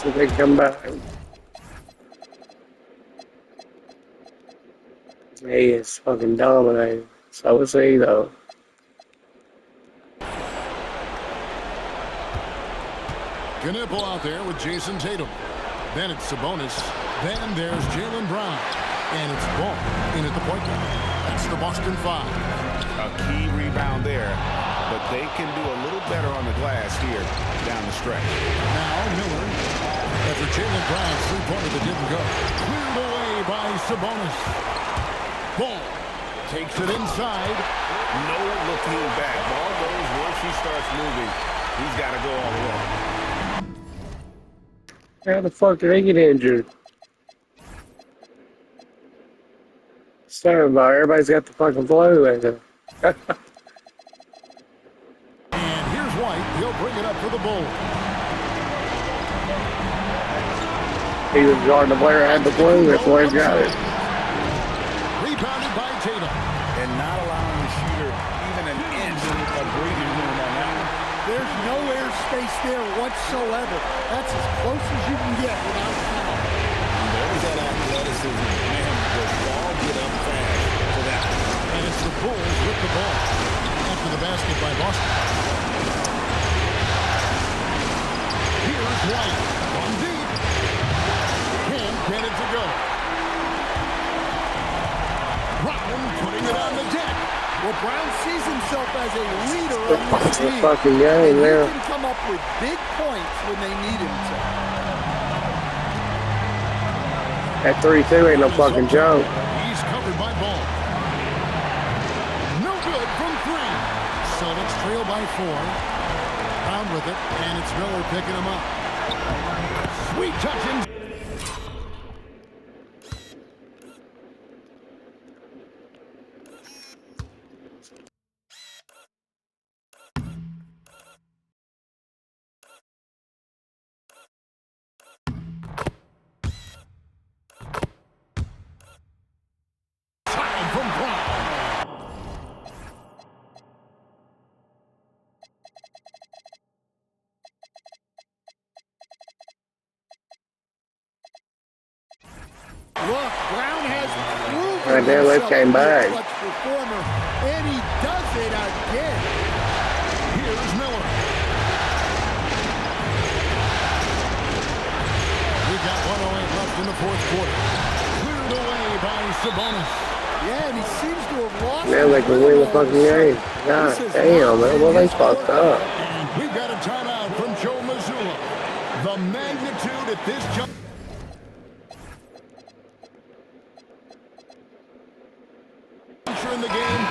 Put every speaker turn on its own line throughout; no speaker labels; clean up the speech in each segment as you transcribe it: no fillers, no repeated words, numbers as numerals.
So they come back. He is fucking dominating. So is he, though.
Knipple out there with Jason Tatum. Then it's Sabonis. Then there's Jaylen Brown. And it's Ball in at the point guard. That's the Boston 5.
A key rebound there, but they can do a little better on the glass here down the stretch.
Now Miller. After Jaylen Brown's three-pointer that didn't go. Cleared away by Sabonis. Ball takes it inside.
No looking back. Ball goes once he starts moving. He's got to go all the way.
How the fuck did he get injured? Sorry about it. Everybody's got the fucking flu.
And here's White. He'll bring it up for the Bulls.
He was guarding the player had the flu. That's why he's got it.
Rebounded by Tatum.
And not allowing the shooter even an inch of breathing room on that one.
There's no air space there whatsoever. That's as close as you can get without foul.
There's that athleticism. Man, the ball get up fast for that.
And it's the Bulls with the ball. After the basket by Boston. Here's White. From deep. Can't get it to go. Brown putting it on the deck.
Well, Brown sees himself as a leader on this
The
team.
fucking game
and
there.
he can come up with big points when they need him to.
That 3-2 ain't no fucking joke.
He's covered by Ball. No good from three. Celtics trail by 4. Brown with it, and it's Miller picking him up. Sweet touching. From Brown.
Look, Brown has proven
Right there, they
himself
came
to be a
back.
clutch performer, and he does it again.
Here's Miller. We've got 1:08 left in the fourth quarter. Cleared away by Sabonis.
Yeah, and he seems to have lost.
Now they can win the fucking game. God damn, man. Well, they fucked up.
And we've got a timeout from Joe Mazzulla. The magnitude at this juncture in the game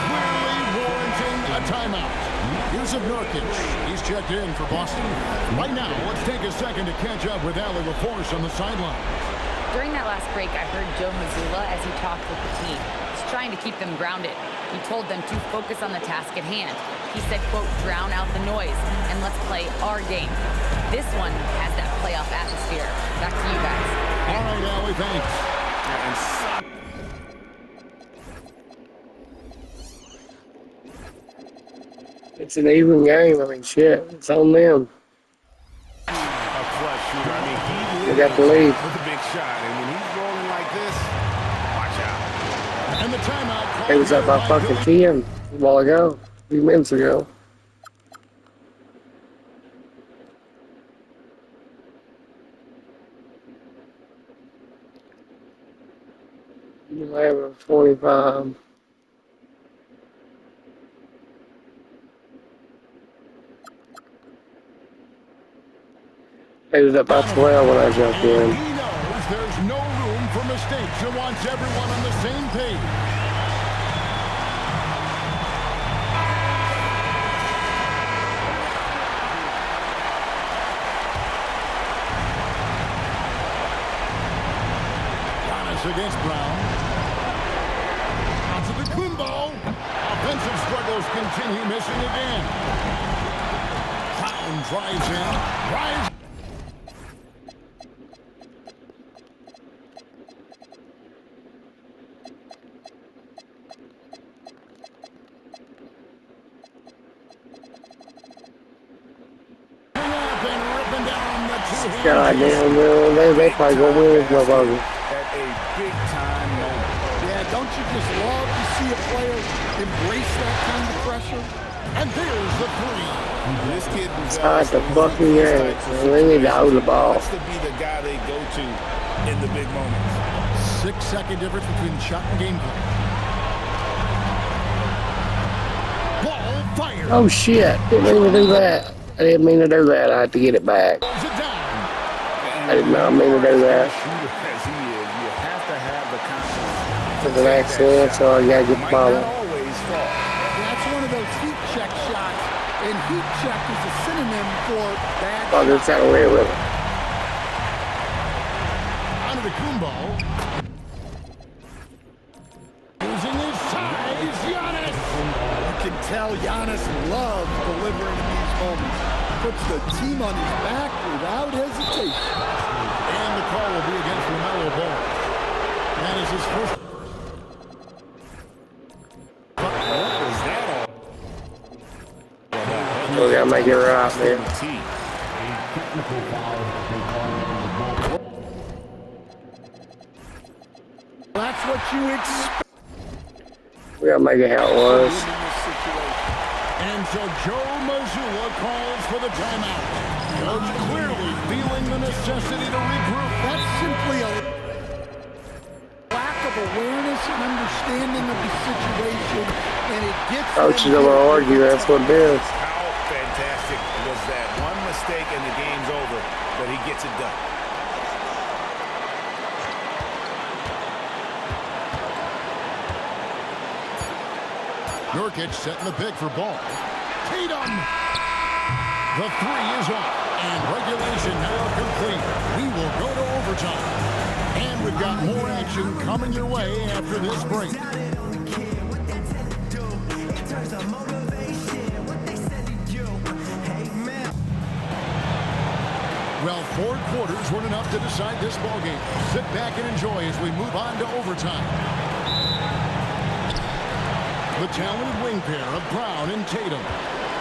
clearly warranting a timeout. Here's Nurkic. He's checked in for Boston. Right now, let's take a second to catch up with Ali LaForce on the sideline.
During that last break, I heard Joe Mazzulla as he talked with the team. He's trying to keep them grounded. He told them to focus on the task at hand. He said, quote, drown out the noise and let's play our game. This one has that playoff atmosphere. Back to you guys.
All right, Ali, thanks.
It's an even game. I mean, shit. It's on them.
A clutch shooter. I mean, he
They got the lead.
with a big shot, and when he's rolling like this, watch out.
And the timeout.
They was up by fucking 10 a while ago. A few minutes ago. You have a 25. They was up by 12 when I jumped in.
He knows there's no room for mistakes and wants everyone on the same page. Giannis against Brown. Onto the Kumbo. Offensive struggles continue, missing again. Brown drives in. Drives.
God
changes.
damn, man. They probably gonna win this motherfucker.
At a big-time moment.
Yeah, don't you just love to see a player embrace that kind of pressure?
And there's the three.
This kid was
Hot the fucking game. They need to hold the ball.
Wants to be the guy they go to in the big moments.
6-second difference between shot and gameplay. Ball fired.
Oh shit! Didn't mean to do that. I didn't mean to do that. I had to get it back.
Throws it down.
I did not mean to do that.
Shooter as he is, you have to have the confidence.
It's an accident, so I gotta get the
Might
ball.
not always fall.
That's one of those heat check shots, and heat check is a synonym for bad
I just got away with it.
Onto the Kumbo. Using his size, Giannis.
You can tell Giannis loves delivering in these moments. Puts the team on his back without hesitation.
And the call will be against LaMelo Ball. That is his first.
What was that all?
So we gotta make it right, man.
That's what you expect
We gotta make it how it was.
in this situation.
And so Joe Mazzulla calls for the timeout. Coach clearly feeling the necessity to regroup.
That's simply a lack of awareness and understanding of the situation, and it gets
Coach is
them
gonna
to-
argue. That's what it is.
How fantastic was that? One mistake and the game's over, but he gets it done.
Nurkic setting the pick for Ball. Tatum! The three is off, and regulation now complete. We will go to overtime. And we've got more action coming your way after this break. Well, 4 quarters weren't enough to decide this ballgame. Sit back and enjoy as we move on to overtime. The talented wing pair of Brown and Tatum.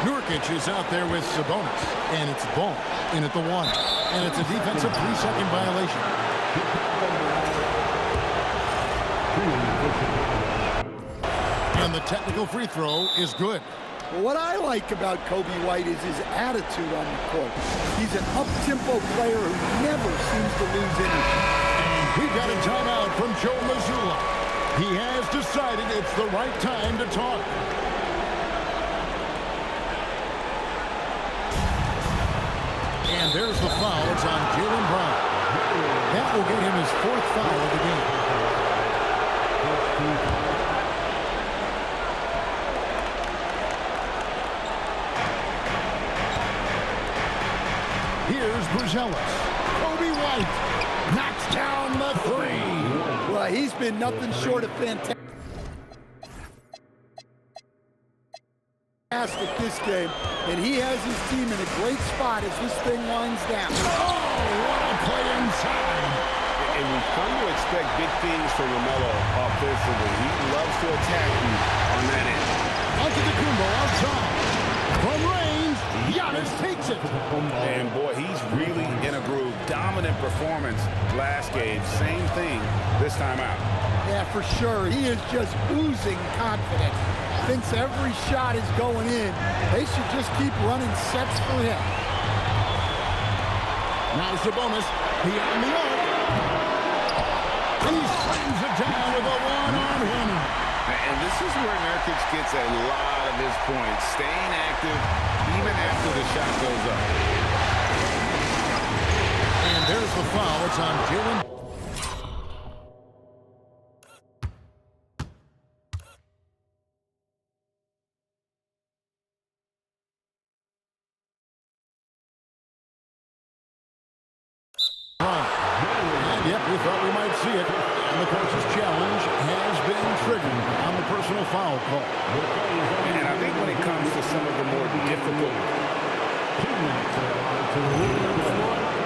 Nurkic is out there with Sabonis, and it's Ball in at the 1. And it's a defensive 3-second violation. And the technical free throw is good.
Well, what I like about Kobe White is his attitude on the court. He's an up-tempo player who never seems to lose energy.
And we've got a timeout from Joe Mazzulla. He has decided it's the right time to talk. And there's the foul. It's on Jaylen Brown. That will get him his 4th foul of the game. Here's Bruzelis. Kobe White knocks down the 3.
Well, he's been nothing short of fantastic this game, and he has his team in a great spot as this thing winds down.
Oh, what a play inside.
And we've come to expect big things from LaMelo offensively. He loves to attack you on that end.
Onto the Kumbo outside. From range, Giannis takes it.
And boy, he's really in a groove. Dominant performance last game. Same thing this time out.
Yeah, for sure. He is just oozing confidence. Thinks every shot is going in. They should just keep running sets for him.
Now Sabonis, he on the arc. And he slams it down with a one-on runner.
And this is where Nurkic gets a lot of his points. Staying active even after the shot goes up.
And there's the foul. It's on Jaylen. And yep, we thought we might see it. And the coach's challenge has been triggered on the personal foul call.
And I think when it comes to some of the more difficult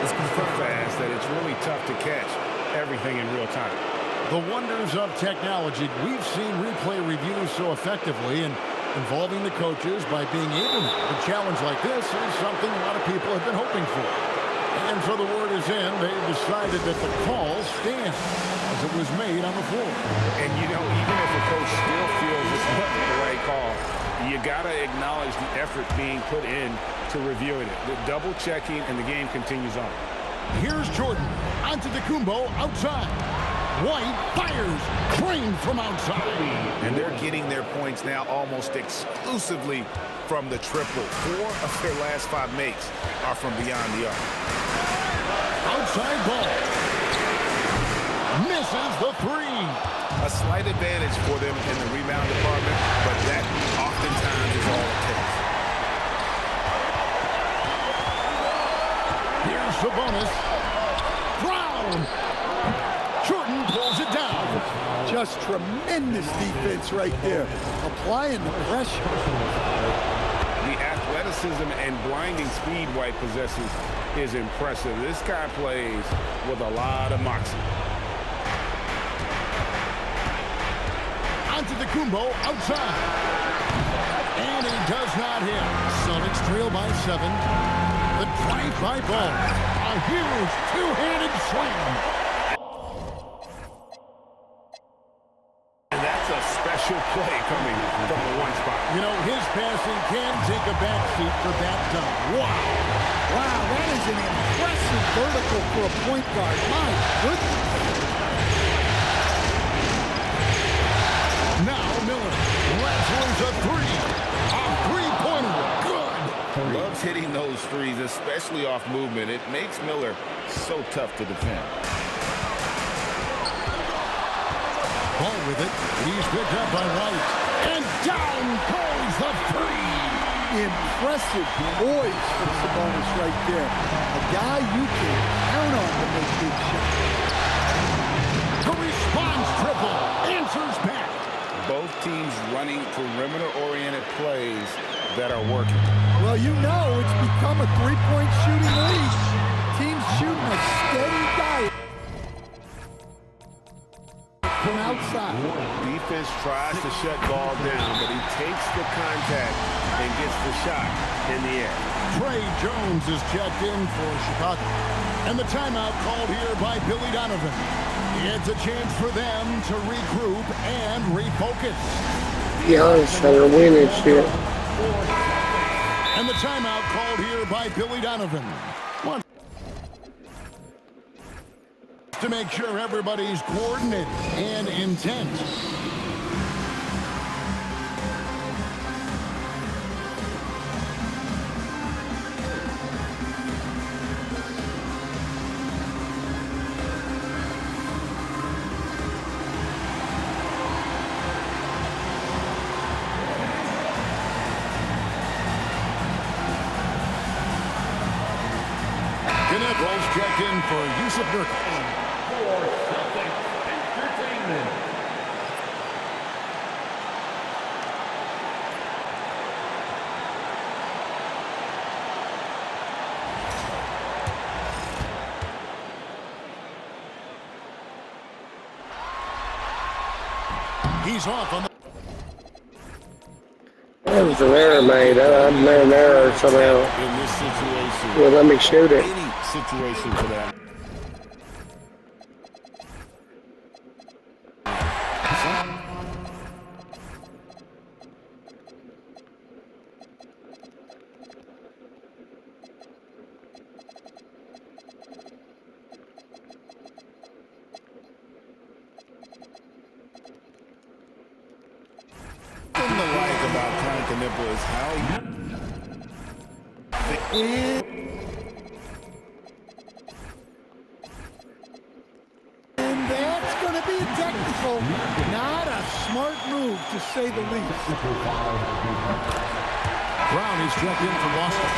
it's so fast that it's really tough to catch everything in real time.
The wonders of technology. We've seen replay reviews so effectively and involving the coaches by being able to. A challenge like this is something a lot of people have been hoping for. And so the word is in. They decided that the call stands as it was made on the floor.
And, you know, even if a coach still feels it's not the right call, you got to acknowledge the effort being put in to reviewing it. The double checking, and the game continues on.
Here's Jordan. Antetokounmpo outside. White fires. Trained from outside.
And they're getting their points now almost exclusively from the triple. 4 of their last 5 makes are from beyond the arc.
Outside ball. Misses the 3.
A slight advantage for them in the rebound department, but that oftentimes is all it takes.
Here's Sabonis. Brown. Jordan pulls it down.
Just tremendous defense right there. Applying the pressure.
The athleticism and blinding speed White possesses is impressive. This guy plays with a lot of moxie.
Antetokounmpo outside. And he does not hit. Celtics trail by 7. The drive by Ball. A huge two-handed slam.
And that's a special play coming from the one spot.
You know, his passing can take a backseat for that dunk. Wow.
Wow, that is an impressive vertical for a point guard. My goodness.
Now Miller wrestles a 3. A three-pointer. Good.
Loves hitting those threes, especially off movement. It makes Miller so tough to defend.
Ball with it. He's picked up by White. And down goes the 3.
Impressive poise from Sabonis right there. A guy you can count on to make big shots.
The response triple. Answers back.
Both teams running perimeter-oriented plays that are working.
Well, you know it's become a three-point shooting league. Teams shooting a steady diet from outside.
Defense tries to shut Ball down, but he takes the contact and gets the shot in the air.
Trey Jones is checked in for Chicago. And the timeout called here by Billy Donovan. It's a chance for them to regroup and refocus.
Giannis trying to win this shit.
And the timeout called here by Billy Donovan. To make sure everybody's coordinated and intent. Connectors checked in for Yusuf Nurkic.
For Celtics Entertainment.
He's off on the...
That was an error made. I made an error somehow.
In this situation,
Well, let me shoot it.
any situation for that. Something to like about Frank and Nipple is how
And that's going to be a technical. Not a smart move, to say the least.
Brown is checked in for Boston.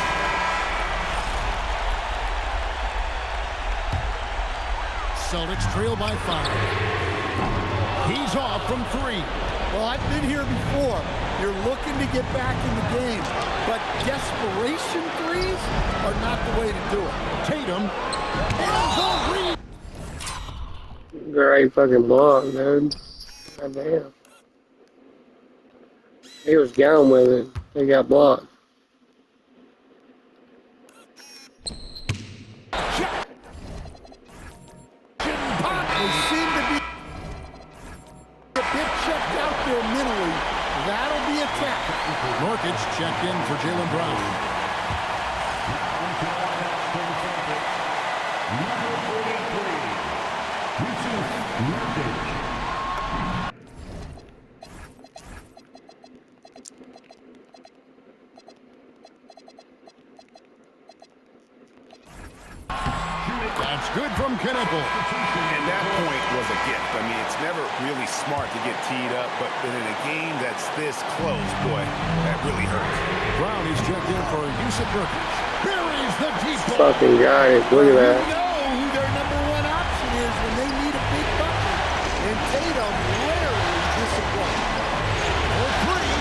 Celtics trail by 5. He's off from 3.
Well, I've been here before. You're looking to get back in the game, but desperation threes are not the way to do it.
Tatum. And the
Great fucking block, dude. God damn. He was gone with it. He got blocked.
Jackson
that'll be a tackle.
Nurkic checked in for Jaylen Brown.
Number 43, Yusuf Nurkic.
That's good from Knipple.
And that point was a gift. I mean, it's never really smart to get teed up, but in a game that's this close, boy, that really hurts.
Brown is checked in for Yusuf Nurkic. Buries the deep ball.
Fucking guys, look at that.
You know who their number one option is when they need a big bucket. And Tatum rarely disappoints.
For three.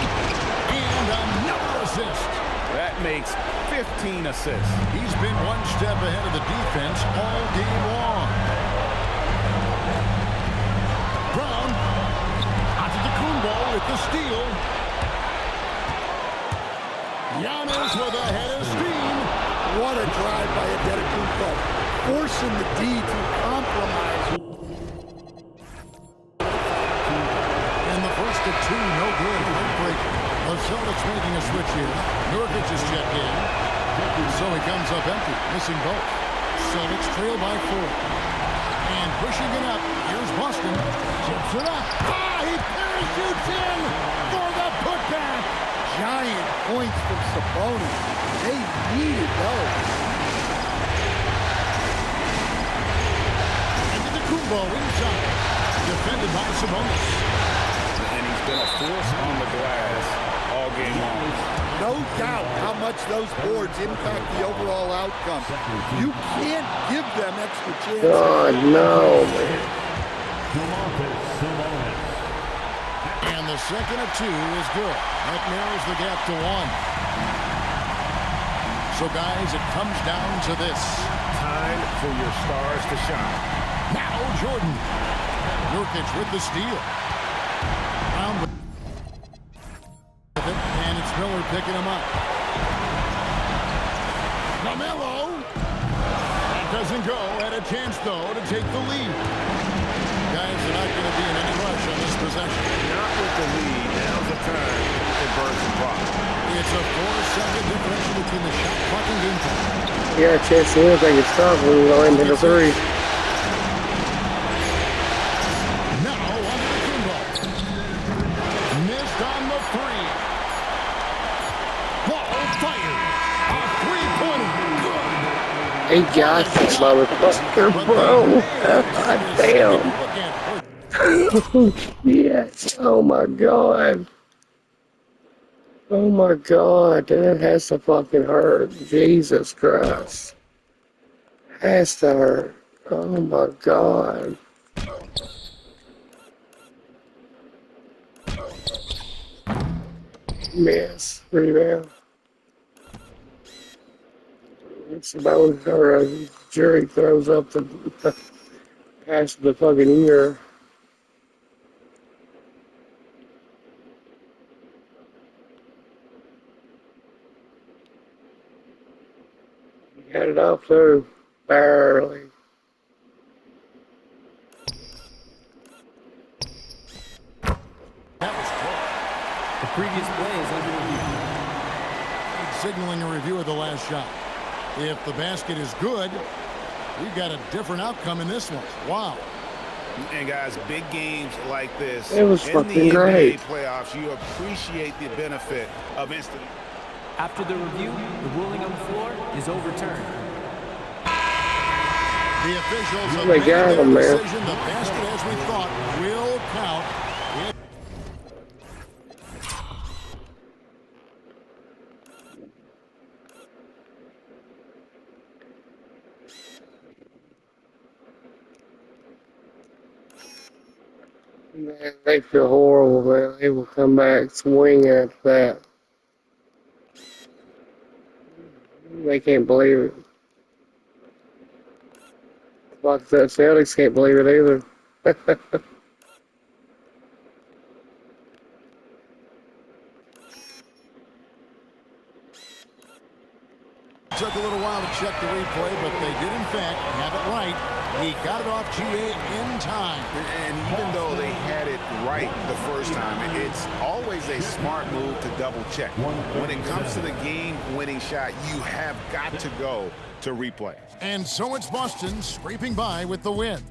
And another assist.
That makes 15 assists.
He's been one step ahead of the defense all game long. Brown. Antetokounmpo with the steal. Giannis with a head of steam.
What a drive by Antetokounmpo, forcing the D to compromise.
And the first of two, no good. Break. The Celtics making a switch here. Nurkic is checked in. So he comes up empty, missing both. Celtics trail by 4. And pushing it up. Here's Boston. Chips it up. Ah, he parachutes in for the putback.
Giant points from Sabonis. They needed those.
Antetokounmpo inside. Defended by Sabonis.
And he's been a force on the glass all game long.
No doubt how much those boards impact the overall outcome. You can't give them extra chances.
God, no, man.
And the second of 2 is good. That narrows the gap to 1. So, guys, it comes down to this.
Time for your stars to shine.
Now Jordan. Nurkic with the steal. Brown with it, and it's Miller picking him up. LaMelo. That doesn't go. Had a chance, though, to take the lead. Guys are not going to be in any rush on this possession.
Not with the lead. Now's the time to burn some clock.
It's a 4-second differential between the shot clock and game time.
You got a chance to win if they can stop when we go into the 3.
Now Antetokounmpo. Missed on the 3. Ball fired. A three-pointer. Good.
Hey, gosh, this motherfucker, bro. God damn. Yes. Oh, my God. Oh, my God. That has to fucking hurt. Jesus Christ. Has to hurt. Oh, my God. Miss. Rebound. It's about or Jerry throws up the past the fucking ear. Got it off there barely.
That was close.
The previous play is under review.
Signaling a review of the last shot. If the basket is good, we've got a different outcome in this one. Wow.
And guys, big games like this,
It was
in
fucking
the
great.
NBA playoffs, you appreciate the benefit of instant.
After the review, the ruling on the floor is overturned.
The officials have
They
made
got
their
him, man.
decision. The basket, as we thought, will count.
Man, they feel horrible, man. They will come back swinging at that. They can't believe it. Like the Celtics can't believe it either.
Took a little while to check the replay, but they did, in fact, have it right. He got it off GA in time.
And even though they had it right the first time, it's always a smart move to double check. When it comes to the game-winning shot, you have got to go to replay.
And so it's Boston scraping by with the win.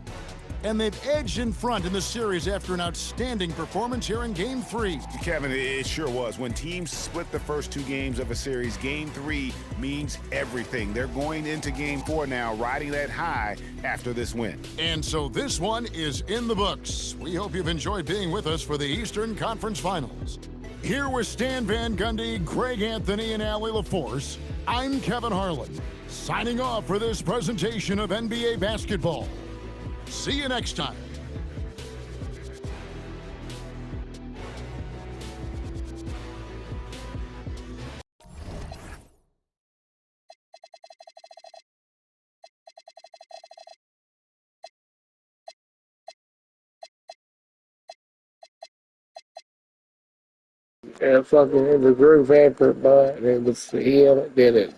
And they've edged in front in the series after an outstanding performance here in Game 3.
Kevin, it sure was. When teams split the first 2 games of a series, Game 3 means everything. They're going into Game 4 now, riding that high after this win.
And so this one is in the books. We hope you've enjoyed being with us for the Eastern Conference Finals. Here with Stan Van Gundy, Greg Anthony, and Allie LaForce, I'm Kevin Harlan, signing off for this presentation of NBA basketball. See you next time.
And fucking the group effort, but it was him that did it.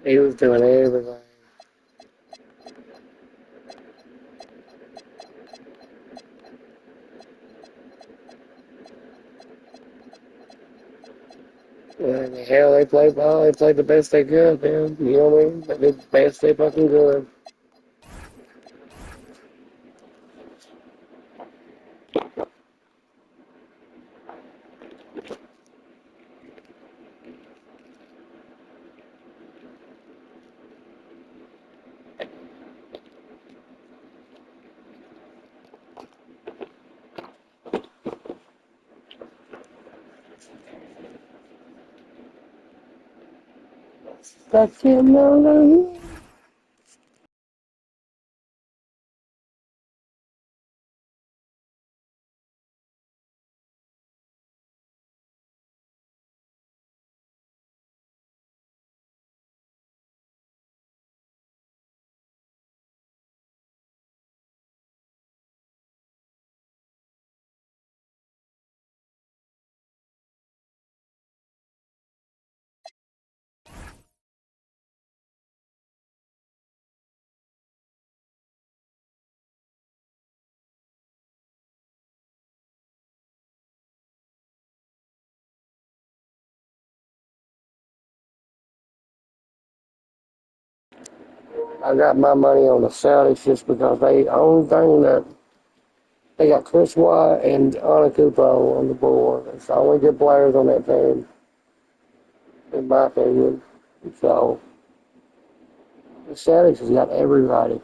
He was doing everything. And hell, they played ball. They played the best they could, man. You know what I mean? They did the best they fucking could. Such a melody. I got my money on the Celtics just because they only thing that they got Chris White and Antetokounmpo on the board. It's the only good players on that team, in my opinion. So the Celtics has got everybody.